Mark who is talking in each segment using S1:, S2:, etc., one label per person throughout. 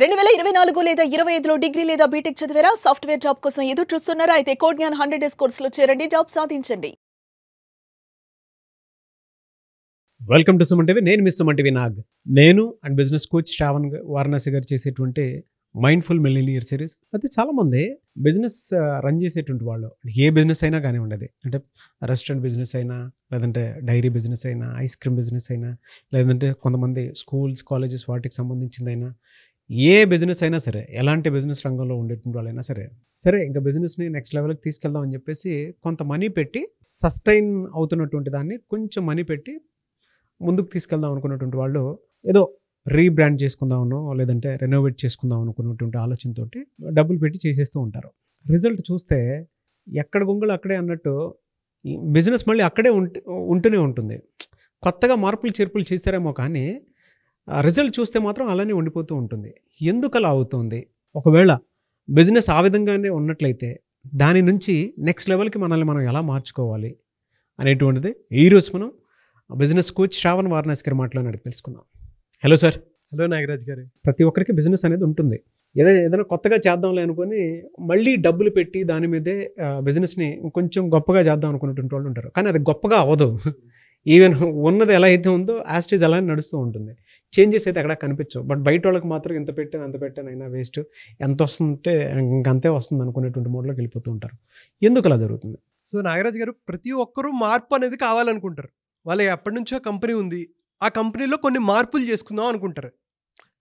S1: 2024 లేదా 25లో డిగ్రీ లేదా బీటెక్ చదివారా? సాఫ్ట్‌వేర్ జాబ్ కోసం ఎదురు చూస్తున్నారా? అయితే కోడ్ జ్ఞాన్ 100 డేస్ కోర్సులో చేరండి, జాబ్ సాధించండి.
S2: Welcome to Suman TV. నేను మిస్ సుమన్ టీవీ నాగ్. నేను and business coach Sravan Varanasi garu చేసేటువంటి మైండ్ఫుల్ మిలియనియర్ సిరీస్. అయితే చాలామంది బిజినెస్ రన్ చేసేటువంటి వాళ్ళు, ఏ బిజినెస్ అయినా కానీ ఉండదు, అంటే రెస్టారెంట్ బిజినెస్ అయినా, లేదంటే డైరీ బిజినెస్ అయినా, ఐస్ క్రీమ్ బిజినెస్ అయినా, లేదంటే కొంతమంది స్కూల్స్ కాలేజెస్ వాటికి సంబంధించిందైనా, ఏ బిజినెస్ అయినా సరే, ఎలాంటి బిజినెస్ రంగంలో ఉండేటువంటి వాళ్ళైనా సరే ఇంకా బిజినెస్ని నెక్స్ట్ లెవెల్కి తీసుకెళ్దాం అని చెప్పేసి కొంత మనీ పెట్టి సస్టైన్ అవుతున్నటువంటి దాన్ని కొంచెం మనీ పెట్టి ముందుకు తీసుకెళ్దాం అనుకున్నటువంటి వాళ్ళు ఏదో రీబ్రాండ్ చేసుకుందామనో లేదంటే రెనోవేట్ చేసుకుందాం అనుకున్నటువంటి ఆలోచనతో డబ్బులు పెట్టి చేసేస్తూ ఉంటారు. రిజల్ట్ చూస్తే ఎక్కడ గొంగళి అక్కడే అన్నట్టు బిజినెస్ మళ్ళీ అక్కడే ఉంటూనే ఉంటుంది. కొత్తగా మార్పులు చేర్పులు చేశారేమో కానీ రిజల్ట్ చూస్తే మాత్రం అలానే ఉండిపోతూ ఉంటుంది. ఎందుకు అలా అవుతుంది? ఒకవేళ బిజినెస్ ఆ విధంగానే ఉన్నట్లయితే దాని నుంచి నెక్స్ట్ లెవెల్కి మనల్ని మనం ఎలా మార్చుకోవాలి అనేటువంటిది ఈరోజు మనం బిజినెస్ కోచ్ శ్రావణ్ వారణాసి గారి మాటలో అడిగి తెలుసుకుందాం. Hello sir.
S3: హలో నాగరాజ్ గారు.
S2: ప్రతి ఒక్కరికి బిజినెస్ అనేది ఉంటుంది. ఏదైనా కొత్తగా చేద్దాంలే అనుకొని మళ్ళీ డబ్బులు పెట్టి దాని మీదే బిజినెస్ని కొంచెం గొప్పగా చేద్దాం అనుకున్నటువంటి వాళ్ళు ఉంటారు. కానీ అది గొప్పగా అవ్వదు. ఈవెన్ ఉన్నది ఎలా అయితే ఉందో యాస్టేజ్ అలానే నడుస్తూ ఉంటుంది. చేంజెస్ అయితే ఎక్కడ కనిపించవు. బట్ బయట వాళ్ళకి మాత్రం ఎంత పెట్టాను అయినా వేస్ట్, ఎంత వస్తుంటే ఇంకంతే వస్తుంది అనుకునేటువంటి మోడ్లోకి వెళ్ళిపోతూ ఉంటారు. ఎందుకు అలా జరుగుతుంది?
S3: సో నాగరాజ్ గారు, ప్రతి ఒక్కరూ మార్పు అనేది కావాలనుకుంటారు. వాళ్ళ ఎప్పటి నుంచో కంపెనీ ఉంది, ఆ కంపెనీలో కొన్ని మార్పులు చేసుకుందాం అనుకుంటారు.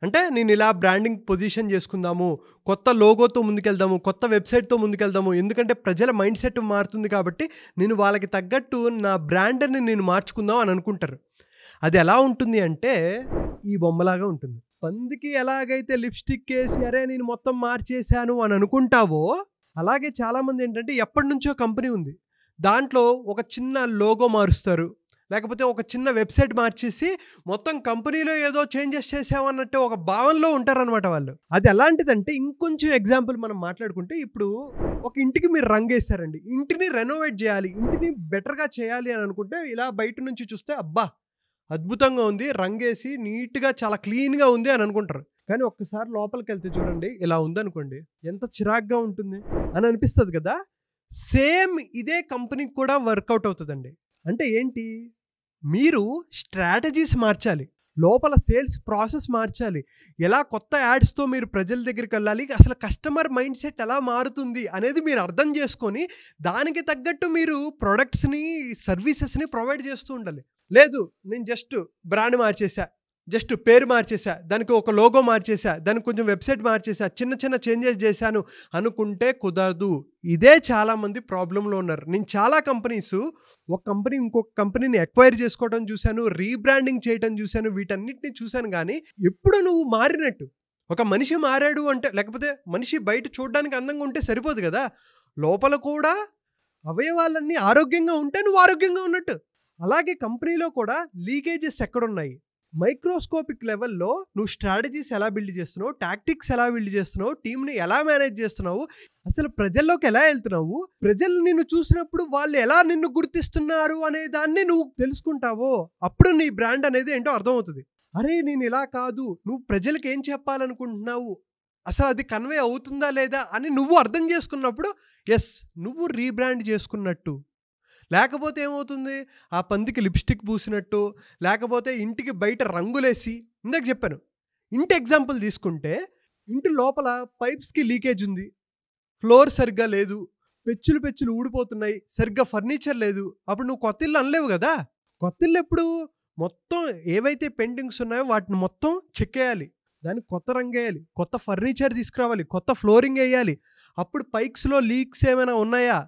S3: అంటే నేను ఇలా బ్రాండింగ్ పొజిషన్ చేసుకుందాము, కొత్త లోగోతో ముందుకెళ్దాము, కొత్త వెబ్సైట్తో ముందుకెళ్దాము, ఎందుకంటే ప్రజల మైండ్ సెట్ మారుతుంది కాబట్టి నేను వాళ్ళకి తగ్గట్టు నా బ్రాండ్ని నేను మార్చుకుందాం అని అనుకుంటారు. అది ఎలా ఉంటుంది అంటే ఈ బొమ్మలాగా ఉంటుంది. పందికి ఎలాగైతే లిప్స్టిక్ వేసి అరే నేను మొత్తం మార్చేశాను అని అనుకుంటావో, అలాగే చాలామంది ఏంటంటే ఎప్పటి నుంచో కంపెనీ ఉంది, దాంట్లో ఒక చిన్న లోగో మారుస్తారు, లేకపోతే ఒక చిన్న వెబ్సైట్ మార్చేసి మొత్తం కంపెనీలో ఏదో చేంజెస్ చేసామన్నట్టు ఒక భావనలో ఉంటారనమాట వాళ్ళు. అది ఎలాంటిదంటే, ఇంకొంచెం ఎగ్జాంపుల్ మనం మాట్లాడుకుంటే, ఇప్పుడు ఒక ఇంటికి మీరు రంగేస్తారండి, ఇంటిని రెనోవేట్ చేయాలి, ఇంటిని బెటర్గా చేయాలి అని అనుకుంటే ఇలా బయట నుంచి చూస్తే అబ్బా అద్భుతంగా ఉంది, రంగేసి నీట్గా చాలా క్లీన్గా ఉంది అని అనుకుంటారు. కానీ ఒక్కసారి లోపలికి వెళ్తే చూడండి, ఇలా ఉందనుకోండి, ఎంత చిరాగ్గా ఉంటుంది అని అనిపిస్తుంది కదా. సేమ్ ఇదే కంపెనీకి కూడా వర్కౌట్ అవుతుందండి. అంటే ఏంటి, మీరు స్ట్రాటజీస్ మార్చాలి, లోపల సేల్స్ ప్రాసెస్ మార్చాలి, ఎలా కొత్త యాడ్స్తో మీరు ప్రజల దగ్గరికి వెళ్ళాలి, అసలు కస్టమర్ మైండ్ సెట్ ఎలా మారుతుంది అనేది మీరు అర్థం చేసుకొని దానికి తగ్గట్టు మీరు ప్రొడక్ట్స్ని సర్వీసెస్ని ప్రొవైడ్ చేస్తూ ఉండాలి. లేదు నేను జస్ట్ బ్రాండ్ మార్చేసా, జస్ట్ పేరు మార్చేసా, దానికి ఒక లోగో మార్చేసా, దానికి కొంచెం వెబ్సైట్ మార్చేసా, చిన్న చిన్న చేంజెస్ చేశాను అనుకుంటే కుదరదు. ఇదే చాలామంది ప్రాబ్లంలో ఉన్నారు. నేను చాలా కంపెనీస్, ఒక కంపెనీ ఇంకొక కంపెనీని ఎక్వైర్ చేసుకోవడం చూశాను, రీబ్రాండింగ్ చేయడం చూశాను, వీటన్నిటిని చూశాను. కానీ ఎప్పుడు నువ్వు మారినట్టు, ఒక మనిషి మారాడు అంటే, లేకపోతే మనిషి బయట చూడడానికి అందంగా ఉంటే సరిపోదు కదా, లోపల కూడా అవయవాలన్నీ ఆరోగ్యంగా ఉంటే నువ్వు ఆరోగ్యంగా ఉన్నట్టు. అలాగే కంపెనీలో కూడా లీకేజెస్ ఎక్కడున్నాయి, మైక్రోస్కోపిక్ లెవెల్లో నువ్వు స్ట్రాటజీస్ ఎలా బిల్డ్ చేస్తున్నావు, టాక్టిక్స్ ఎలా బిల్డ్ చేస్తున్నావు, టీంని ఎలా మేనేజ్ చేస్తున్నావు, అసలు ప్రజల్లోకి ఎలా వెళ్తున్నావు, ప్రజలు నిన్ను చూసినప్పుడు వాళ్ళు ఎలా నిన్ను గుర్తిస్తున్నారు అనే దాన్ని నువ్వు తెలుసుకుంటావో అప్పుడు నీ బ్రాండ్ అనేది ఏంటో అర్థమవుతుంది. అరే నేను ఇలా కాదు, నువ్వు ప్రజలకు ఏం చెప్పాలనుకుంటున్నావు, అసలు అది కన్వే అవుతుందా లేదా అని నువ్వు అర్థం చేసుకున్నప్పుడు ఎస్ నువ్వు రీబ్రాండ్ చేసుకున్నట్టు. లేకపోతే ఏమవుతుంది, ఆ పందికి లిప్స్టిక్ పూసినట్టు, లేకపోతే ఇంటికి బయట రంగులేసి, ఇందాక చెప్పాను ఇంటి ఎగ్జాంపుల్ తీసుకుంటే, ఇంటి లోపల పైప్స్కి లీకేజ్ ఉంది, ఫ్లోర్ సరిగ్గా లేదు, పెచ్చులు ఊడిపోతున్నాయి, సరిగ్గా ఫర్నిచర్ లేదు, అప్పుడు నువ్వు కొత్త ఇల్లు అనలేవు కదా. కొత్త ఇల్లు ఎప్పుడు మొత్తం ఏవైతే పెయింటింగ్స్ ఉన్నాయో వాటిని మొత్తం చెక్కేయాలి, దానికి కొత్త రంగు వేయాలి, కొత్త ఫర్నిచర్ తీసుకురావాలి, కొత్త ఫ్లోరింగ్ వేయాలి. అప్పుడు పైప్స్లో లీక్స్ ఏమైనా ఉన్నాయా,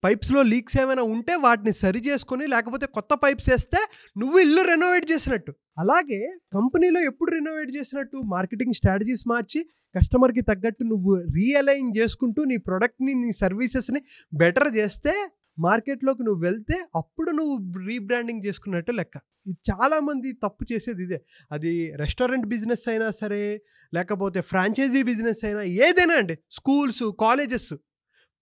S3: పైప్స్లో లీక్స్ ఏమైనా ఉంటే వాటిని సరి చేసుకొని, లేకపోతే కొత్త పైప్స్ వేస్తే నువ్వు ఇల్లు రెనోవేట్ చేసినట్టు. అలాగే కంపెనీలో ఎప్పుడు రెనోవేట్ చేసినట్టు, మార్కెటింగ్ స్ట్రాటజీస్ మార్చి కస్టమర్కి తగ్గట్టు నువ్వు రీఅలైన్ చేసుకుంటూ నీ ప్రోడక్ట్ని, నీ సర్వీసెస్ని బెటర్ చేస్తే మార్కెట్లోకి నువ్వు వెళ్తే అప్పుడు నువ్వు రీబ్రాండింగ్ చేసుకున్నట్టు లెక్క. ఇది చాలామంది తప్పు చేసేది ఇదే. అది రెస్టారెంట్ బిజినెస్ అయినా సరే, లేకపోతే ఫ్రాంచైజీ బిజినెస్ అయినా, ఏదైనా అండి, స్కూల్స్ కాలేజెస్,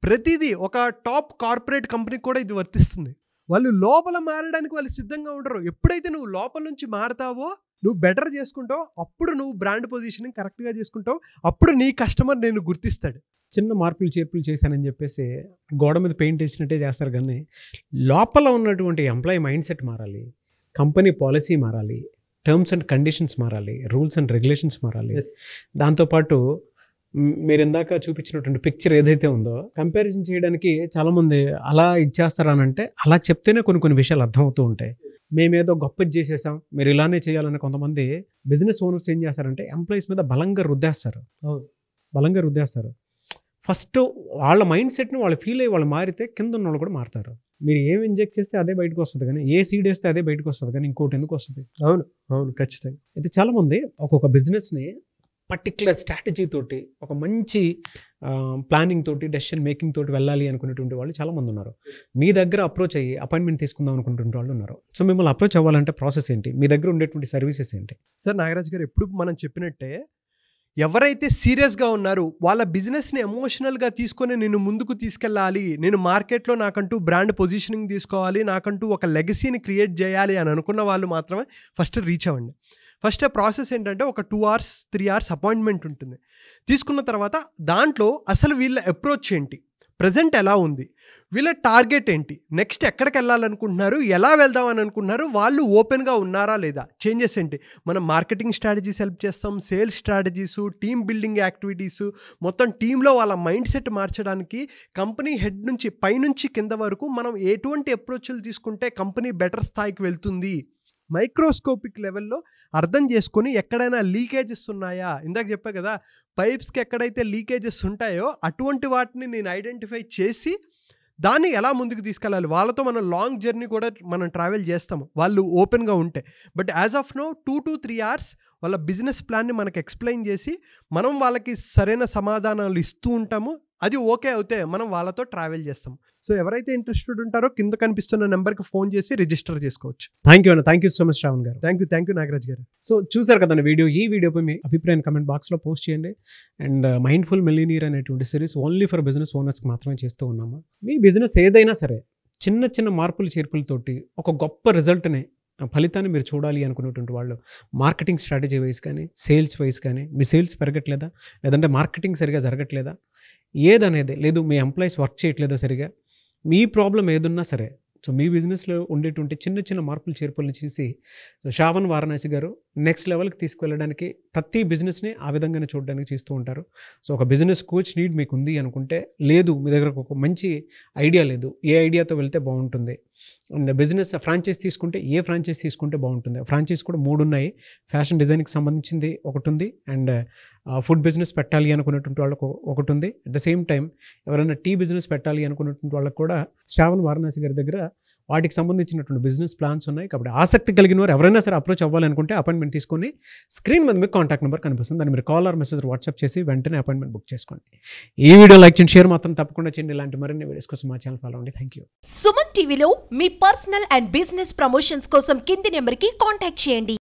S3: ప్రతిదీ, ఒక టాప్ కార్పొరేట్ కంపెనీకి కూడా ఇది వర్తిస్తుంది. వాళ్ళు లోపల మారడానికి వాళ్ళు సిద్ధంగా ఉండరు. ఎప్పుడైతే నువ్వు లోపల నుంచి మారతావో నువ్వు బెటర్ చేసుకుంటావు, అప్పుడు నువ్వు బ్రాండ్ పొజిషనింగ్ కరెక్ట్గా చేసుకుంటావు, అప్పుడు నీ కస్టమర్ నేను గుర్తిస్తాడు.
S2: చిన్న మార్పులు చేర్పులు చేశానని చెప్పేసి గోడ మీద పెయింట్ వేసినట్టే చేస్తారు, కానీ లోపల ఉన్నటువంటి ఎంప్లాయీ మైండ్ సెట్ మారాలి, కంపెనీ పాలసీ మారాలి, టర్మ్స్ అండ్ కండిషన్స్ మారాలి, రూల్స్ అండ్ రెగ్యులేషన్స్ మారాలి. దాంతోపాటు మీరు ఇందాక చూపించినటువంటి పిక్చర్ ఏదైతే ఉందో కంపారిజన్ చేయడానికి చాలామంది అలా ఇచ్చేస్తారనంటే అలా చెప్తేనే కొన్ని విషయాలు అర్థమవుతూ ఉంటాయి. మేమేదో గొప్పది చేసేసాం, మీరు ఇలానే చేయాలని కొంతమంది బిజినెస్ ఓనర్స్ ఏం చేస్తారంటే ఎంప్లాయీస్ మీద బలంగా రుద్దేస్తారు. ఫస్ట్ వాళ్ళ మైండ్ సెట్ని వాళ్ళు ఫీల్ అయ్యి వాళ్ళు మారితే కింద ఉన్న వాళ్ళు కూడా మారుతారు. మీరు ఏం ఇంజెక్ట్ చేస్తే అదే బయటకు వస్తుంది, కానీ ఏ సీడ్ వేస్తే అదే బయటకు వస్తుంది, కానీ ఇంకోటి ఎందుకు వస్తుంది?
S3: అవును ఖచ్చితంగా.
S2: అయితే చాలామంది ఒక్కొక్క బిజినెస్ని పర్టిక్యులర్ స్ట్రాటజీ తోటి, ఒక మంచి ప్లానింగ్ తోటి, డెసిషన్ మేకింగ్ తోటి వెళ్ళాలి అనుకునేటువంటి వాళ్ళు చాలామంది ఉన్నారు. మీ దగ్గర అప్రోచ్ అయ్యి అపాయింట్మెంట్ తీసుకుందాం అనుకుంటున్న వాళ్ళు ఉన్నారు. సో మిమ్మల్ని అప్రోచ్ అవ్వాలంటే ప్రాసెస్ ఏంటి, మీ దగ్గర ఉండేటువంటి సర్వీసెస్ ఏంటి?
S3: సార్ నాగరాజ్ గారు, ఎప్పుడు మనం చెప్పినట్టే ఎవరైతే సీరియస్గా ఉన్నారో వాళ్ళ బిజినెస్ని ఎమోషనల్గా తీసుకొని నేను ముందుకు తీసుకెళ్ళాలి, నేను మార్కెట్లో నాకంటూ బ్రాండ్ పొజిషనింగ్ తీసుకోవాలి, నాకంటూ ఒక లెగసీని క్రియేట్ చేయాలి అని అనుకున్న వాళ్ళు మాత్రమే ఫస్ట్ రీచ్ అవ్వండి. ఫస్ట్ ప్రాసెస్ ఏంటంటే ఒక 2 hours 3 hours అపాయింట్మెంట్ ఉంటుంది. తీసుకున్న తర్వాత దాంట్లో అసలు వీళ్ళ అప్రోచ్ ఏంటి, ప్రజెంట్ ఎలా ఉంది, వీళ్ళ టార్గెట్ ఏంటి, నెక్స్ట్ ఎక్కడికి వెళ్ళాలనుకుంటున్నారు, ఎలా వెళ్దామని అనుకుంటున్నారు, వాళ్ళు ఓపెన్గా ఉన్నారా లేదా, చేంజెస్ ఏంటి, మనం మార్కెటింగ్ స్ట్రాటజీస్ హెల్ప్ చేస్తాం, సేల్స్ స్ట్రాటజీసు, టీమ్ బిల్డింగ్ యాక్టివిటీసు, మొత్తం టీంలో వాళ్ళ మైండ్ సెట్ మార్చడానికి కంపెనీ హెడ్ నుంచి పైనుంచి కింద వరకు మనం ఎటువంటి అప్రోచ్లు తీసుకుంటే కంపెనీ బెటర్ స్థాయికి వెళ్తుంది, మైక్రోస్కోపిక్ లెవెల్లో అర్థం చేసుకొని ఎక్కడైనా లీకేజెస్ ఉన్నాయా, ఇందాక చెప్పా కదా పైప్స్కి ఎక్కడైతే లీకేజెస్ ఉంటాయో అటువంటి వాటిని నేను ఐడెంటిఫై చేసి దాన్ని ఎలా ముందుకు తీసుకెళ్ళాలి. వాళ్ళతో మనం లాంగ్ జర్నీ కూడా మనం ట్రావెల్ చేస్తాము వాళ్ళు ఓపెన్గా ఉంటే. But as of now 2 to 3 hours వాళ్ళ బిజినెస్ ప్లాన్ని మనకు ఎక్స్ప్లెయిన్ చేసి మనం వాళ్ళకి సరైన సమాధానాలు ఇస్తూ ఉంటాము. అది ఓకే అవుతే మనం వాళ్ళతో ట్రావెల్ చేస్తాము. సో ఎవరైతే ఇంట్రెస్టెడ్ ఉంటారో కింద కనిపిస్తున్న నెంబర్కి ఫోన్ చేసి రిజిస్టర్ చేసుకోవచ్చు.
S2: Thank you so much Sravan garu.
S3: Thank you Nagaraj గారు.
S2: సో చూసారు కదండి వీడియో. ఈ వీడియోపై మీ అభిప్రాయాన్ని కమెంట్ బాక్స్లో పోస్ట్ చేయండి. అండ్ మైండ్ఫుల్ మిలియనీర్ అనేటువంటి సిరీస్ ఓన్లీ ఫర్ బిజినెస్ ఓనర్స్కి మాత్రమే చేస్తూ ఉన్నాము. మీ బిజినెస్ ఏదైనా సరే చిన్న మార్పులు చేర్పులతోటి ఒక గొప్ప రిజల్ట్ని, ఫలితాన్ని మీరు చూడాలి అనుకునేటువంటి వాళ్ళు మార్కెటింగ్ స్ట్రాటజీ వైజ్ కానీ, సేల్స్ వైజ్ కానీ, మీ సేల్స్ పెరగట్లేదా, లేదంటే మార్కెటింగ్ సరిగా జరగట్లేదా, ఏదనేది లేదు, మీ ఎంప్లాయీస్ వర్క్ చేయట్లేదా సరిగా, మీ ప్రాబ్లం ఏదున్నా సరే, సో మీ బిజినెస్లో ఉండేటువంటి చిన్న మార్పులు చేర్పులను చేసి శ్రావణ్ వారణాసి గారు నెక్స్ట్ లెవెల్కి తీసుకువెళ్ళడానికి ప్రతి బిజినెస్ని ఆ విధంగానే చూడడానికి చేస్తూ ఉంటారు. సో ఒక బిజినెస్ కోచ్ నీడ్ మీకు ఉంది అనుకుంటే, లేదు మీ దగ్గర ఒక మంచి ఐడియా లేదు, ఏ ఐడియాతో వెళ్తే బాగుంటుంది, అండ్ బిజినెస్ ఫ్రాంచైజ్ తీసుకుంటే ఏ ఫ్రాంచైజ్ తీసుకుంటే బాగుంటుంది. ఫ్రాంచైజ్ కూడా 3 ఉన్నాయి. ఫ్యాషన్ డిజైన్కి సంబంధించింది ఒకటి ఉంది, అండ్ ఫుడ్ బిజినెస్ పెట్టాలి అనుకున్నటువంటి వాళ్ళకు ఒకటి ఉంది. అట్ ద సేమ్ టైం ఎవరైనా టీ బిజినెస్ పెట్టాలి అనుకున్నటువంటి వాళ్ళకు కూడా శ్రావణ్ వారణాసి గారి దగ్గర వాటికి సంబంధించినటువంటి బిజినెస్ ప్లాన్స్ ఉన్నాయి. కాబట్టి ఆసక్తి కలిగిన వారు ఎవరైనా సరే అప్రోచ్ అవ్వాలనుకుంటే అపాయింట్మెంట్ తీసుకొని స్క్రీన్ మీద మీకు కాంటాక్ట్ నెంబర్ కనిపిస్తుంది, దాన్ని మీరు కాల్ ఆర్ మెసేజ్ వాట్సాప్ చేసి వెంటనే అపాయింట్మెంట్ బుక్ చేసుకోండి. ఈ వీడియో లైక్ చేయండి, షేర్ మాత్రం తప్పకుండా చేయండి. ఇలాంటి మరిన్ని వీడియోస్ కోసం మా ఛానల్ ఫాలో అవ్వండి. Thank you.
S4: సుమన్ టీవీలో మీ పర్సనల్ అండ్ బిజినెస్ ప్రమోషన్స్ కోసం కింది నెంబర్కి కాంటాక్ట్ చేయండి.